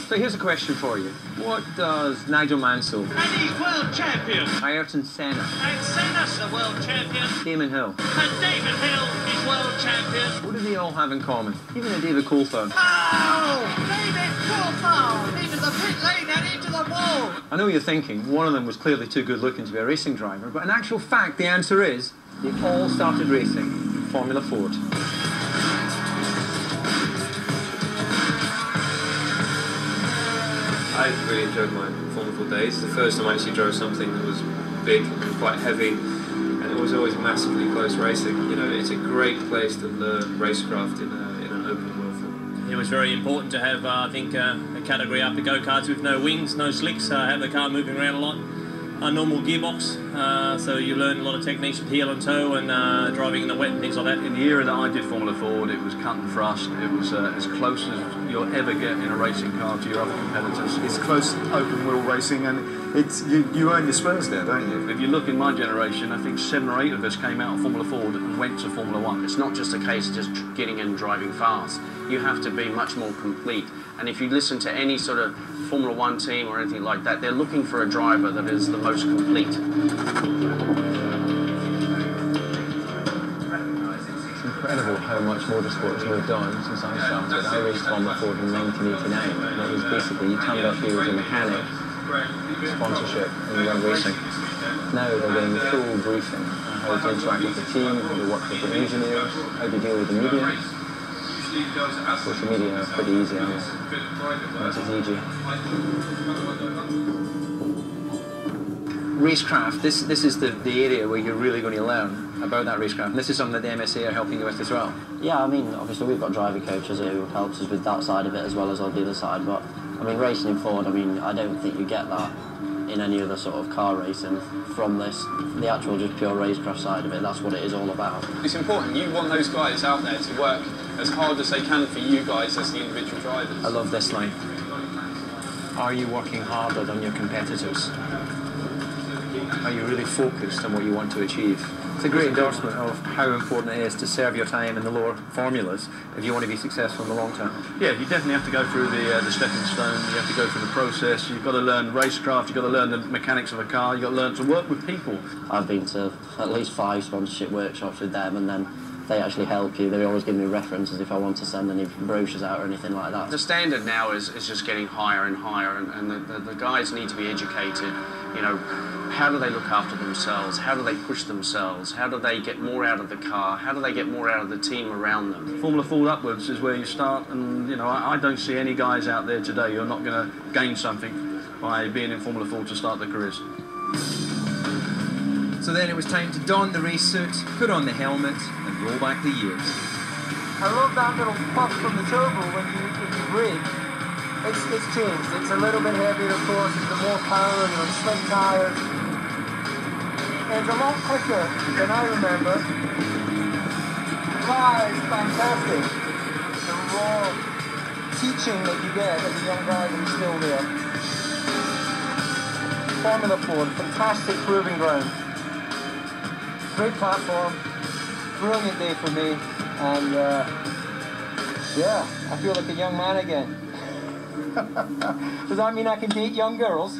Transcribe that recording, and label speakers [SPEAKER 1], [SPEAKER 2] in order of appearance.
[SPEAKER 1] So here's a question for you. What does Nigel Mansell,
[SPEAKER 2] And he's world champion.
[SPEAKER 1] Ayrton Senna,
[SPEAKER 2] And Senna's the world champion.
[SPEAKER 1] Damon Hill,
[SPEAKER 2] And David Hill is world champion.
[SPEAKER 1] what do they all have in common? Even a David Coulthard.
[SPEAKER 2] Oh! David Coulthard! Into the pit lane and into the wall.
[SPEAKER 1] I know you're thinking one of them was clearly too good looking to be a racing driver, but in actual fact the answer is they all started racing in Formula Ford.
[SPEAKER 3] I really enjoyed my Formula 4 days. The first time I actually drove something that was big and quite heavy, and it was always massively close racing. You know, it's a great place to learn racecraft in an open world form.
[SPEAKER 4] It was very important to have, I think, a category up the go-karts with no wings, no slicks, have the car moving around a lot. A normal gearbox, so you learn a lot of techniques with heel and toe and driving in the wet and things like that.
[SPEAKER 5] In the era that I did Formula Ford, it was cut and thrust. It was as close as you'll ever get in a racing car to your other competitors.
[SPEAKER 6] It's close open wheel racing, and it's you earn your spurs there, don't you?
[SPEAKER 5] If you look in my generation, I think 7 or 8 of us came out of Formula Ford and went to Formula One.
[SPEAKER 7] It's not just a case of just getting in and driving fast. You have to be much more complete. And if you listen to any sort of Formula One team or anything like that, they're looking for a driver that is the most complete.
[SPEAKER 1] It's incredible how much motorsport has moved on since I started. I raced Formula Ford in 1989, and it was basically you turned up here as a mechanic, sponsorship, and you went racing. Now they're getting full briefing on how to interact with the team, how to work with the engineers, how to deal with the media. Social media is pretty easy, I guess. Once it's easy. Racecraft, this is the area where you're really going to learn about that racecraft. And this is something that the MSA are helping you with as well.
[SPEAKER 8] Yeah, I mean, obviously we've got driving coaches who helps us with that side of it as well as on the other side. But, I mean, racing in Ford, I mean, I don't think you get that in any other sort of car racing from this. The actual just pure racecraft side of it, that's what it is all about.
[SPEAKER 9] It's important. You want those guys out there to work as hard as they can for you guys as the individual drivers.
[SPEAKER 1] I love this line. Are you working harder than your competitors? Are you really focused on what you want to achieve? It's a great endorsement of how important it is to serve your time in the lower formulas if you want to be successful in the long term.
[SPEAKER 5] Yeah, you definitely have to go through the stepping stone. You have to go through the process. You've got to learn racecraft. You've got to learn the mechanics of a car. You've got to learn to work with people.
[SPEAKER 8] I've been to at least 5 sponsorship workshops with them, and then they actually help you. They always give me references if I want to send any brochures out or anything like that.
[SPEAKER 7] The standard now is just getting higher and higher, and the guys need to be educated. You know, how do they look after themselves? How do they push themselves? How do they get more out of the car? How do they get more out of the team around them?
[SPEAKER 5] Formula Ford upwards is where you start, and you know I don't see any guys out there today who are not going to gain something by being in Formula Ford to start their careers.
[SPEAKER 1] So then it was time to don the race suit, put on the helmet, and roll back the years.
[SPEAKER 10] I love that little puff from the turbo when you brake. It's changed. It's a little bit heavier, of course. It's got more power. You're on slick tires. And it's a lot quicker than I remember. The car is fantastic. The raw teaching that you get as a young driver is still there. Formula Ford, fantastic proving ground. Great platform. Brilliant day for me. And yeah, I feel like a young man again. Does that mean I can date young girls?